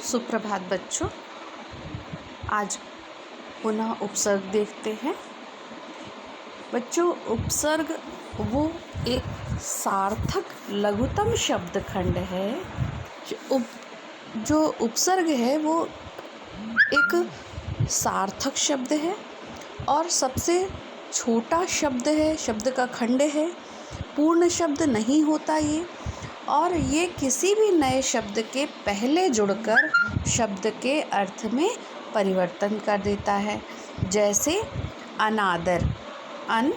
सुप्रभात बच्चों। आज पुनः उपसर्ग देखते हैं। बच्चों, उपसर्ग वो एक सार्थक लघुतम शब्द खंड है। जो उपसर्ग है वो एक सार्थक शब्द है और सबसे छोटा शब्द है, शब्द का खंड है। पूर्ण शब्द नहीं होता ये, और ये किसी भी नए शब्द के पहले जुड़कर शब्द के अर्थ में परिवर्तन कर देता है। जैसे अनादर, अन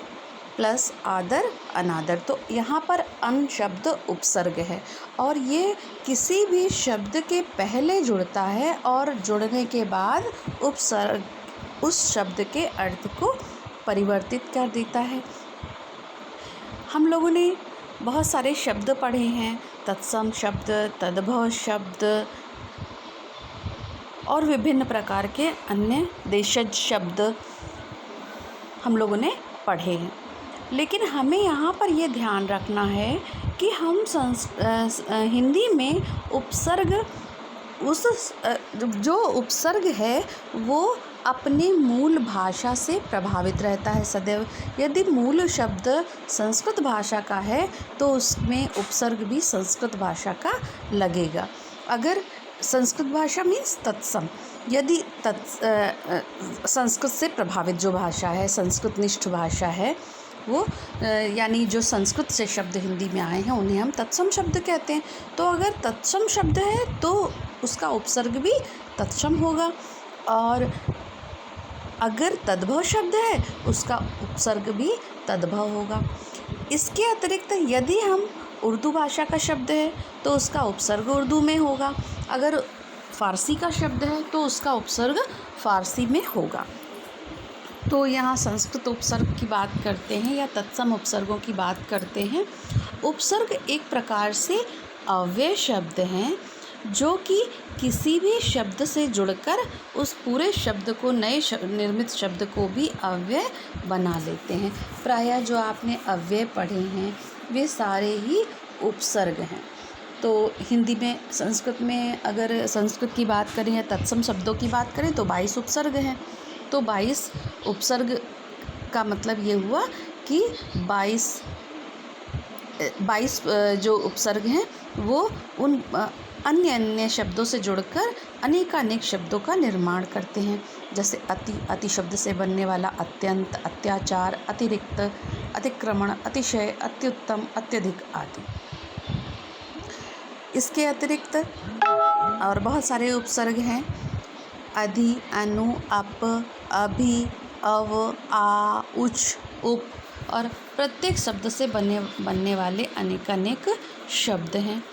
प्लस आदर, अनादर। तो यहाँ पर अन शब्द उपसर्ग है और ये किसी भी शब्द के पहले जुड़ता है और जुड़ने के बाद उपसर्ग उस शब्द के अर्थ को परिवर्तित कर देता है। हम लोगों ने बहुत सारे शब्द पढ़े हैं, तत्सम शब्द, तद्भव शब्द और विभिन्न प्रकार के अन्य देशज शब्द हम लोगों ने पढ़े हैं। लेकिन हमें यहाँ पर ये ध्यान रखना है कि हम हिंदी में उपसर्ग जो उपसर्ग है वो अपने मूल भाषा से प्रभावित रहता है सदैव। यदि मूल शब्द संस्कृत भाषा का है तो उसमें उपसर्ग भी संस्कृत भाषा का लगेगा। अगर संस्कृत भाषा मीन्स तत्सम, यदि संस्कृत से प्रभावित जो भाषा है, संस्कृत निष्ठ भाषा है वो, यानी जो संस्कृत से शब्द हिंदी में आए हैं उन्हें हम तत्सम शब्द कहते हैं। तो अगर तत्सम शब्द है तो उसका उपसर्ग भी तत्सम होगा, और अगर तद्भव शब्द है उसका उपसर्ग भी तद्भव होगा। इसके अतिरिक्त यदि हम उर्दू भाषा का शब्द है तो उसका उपसर्ग उर्दू में होगा। अगर फ़ारसी का शब्द है तो उसका उपसर्ग फ़ारसी में होगा। तो यहाँ संस्कृत उपसर्ग की बात करते हैं या तत्सम उपसर्गों की बात करते हैं। उपसर्ग एक प्रकार से अव्यय शब्द हैं जो कि किसी भी शब्द से जुड़कर उस पूरे शब्द को, नए निर्मित शब्द को भी अव्यय बना लेते हैं। प्रायः जो आपने अव्यय पढ़े हैं वे सारे ही उपसर्ग हैं। तो हिंदी में, संस्कृत में अगर संस्कृत की बात करें या तत्सम शब्दों की बात करें तो 22 उपसर्ग हैं। तो 22 उपसर्ग का मतलब ये हुआ कि 22 जो उपसर्ग हैं वो उन अन्य शब्दों से जुड़कर अनेकानेक शब्दों का निर्माण करते हैं। जैसे अति शब्द से बनने वाला अत्यंत, अत्याचार, अतिरिक्त, अतिक्रमण, अतिशय, अत्युत्तम, अत्यधिक आदि। इसके अतिरिक्त और बहुत सारे उपसर्ग हैं। अधि, अनु, अप, अभि, अव, आ, उच, उप, और प्रत्येक शब्द से बनने वाले अनेकानेक शब्द हैं।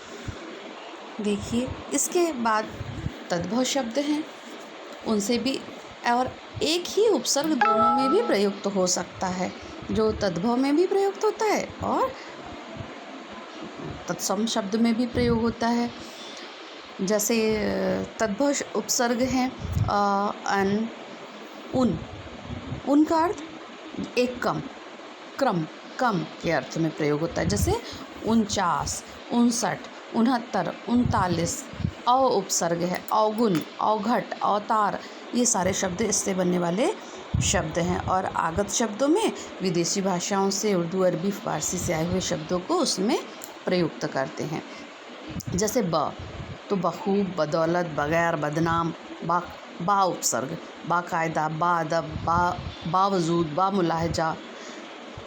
देखिए, इसके बाद तद्भव शब्द हैं, उनसे भी, और एक ही उपसर्ग दोनों में भी प्रयुक्त हो सकता है। जो तद्भव में भी प्रयुक्त होता है और तत्सम शब्द में भी प्रयोग होता है। जैसे तद्भव उपसर्ग हैं अन, उन का अर्थ एक कम के अर्थ में प्रयोग होता है। जैसे 49, 59, 69, 39 अ उपसर्ग है। अवगुण, अवघट, अवतार, ये सारे शब्द इससे बनने वाले शब्द हैं। और आगत शब्दों में विदेशी भाषाओं से, उर्दू, अरबी, फारसी से आए हुए शब्दों को उसमें प्रयुक्त करते हैं। जैसे ब, तो बखूब, बदौलत, बगैर, बदनाम। बा उपसर्ग, बाकायदा, बाअदब, बावजूद, बामुलाहजा।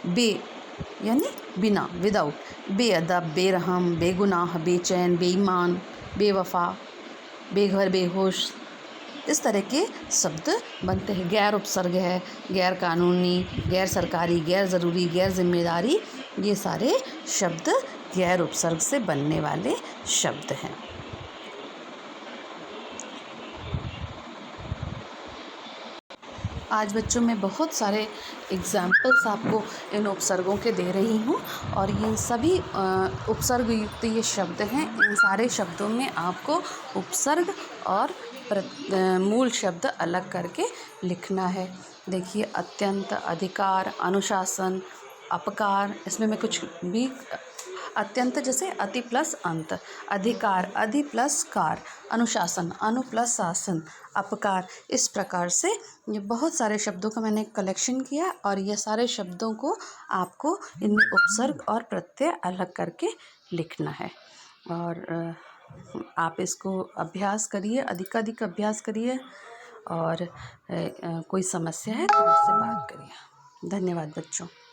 बे यानी बिना, विदाउट। बेअदब, बेरहम, बेगुनाह, बेचैन, बेईमान, बेवफा, बेघर, बेहोश, इस तरह के शब्द बनते हैं। गैर उपसर्ग है, गैर कानूनी, गैर सरकारी, गैर ज़रूरी, गैर जिम्मेदारी, ये सारे शब्द गैर उपसर्ग से बनने वाले शब्द हैं। आज बच्चों मैं बहुत सारे एग्जाम्पल्स आपको इन उपसर्गों के दे रही हूँ, और ये सभी उपसर्ग युक्त ये शब्द हैं। इन सारे शब्दों में आपको उपसर्ग और मूल शब्द अलग करके लिखना है। देखिए, अत्यंत, अधिकार, अनुशासन, अपकार, इसमें मैं कुछ भी अत्यंत जैसे अति प्लस अंत, अधिकार अधि प्लस कार, अनुशासन अनु प्लस शासन, अपकार। इस प्रकार से ये बहुत सारे शब्दों का मैंने कलेक्शन किया और ये सारे शब्दों को आपको इनमें उपसर्ग और प्रत्यय अलग करके लिखना है। और आप इसको अभ्यास करिए, अधिकाधिक अभ्यास करिए और कोई समस्या है तो मुझसे बात करिए। धन्यवाद बच्चों।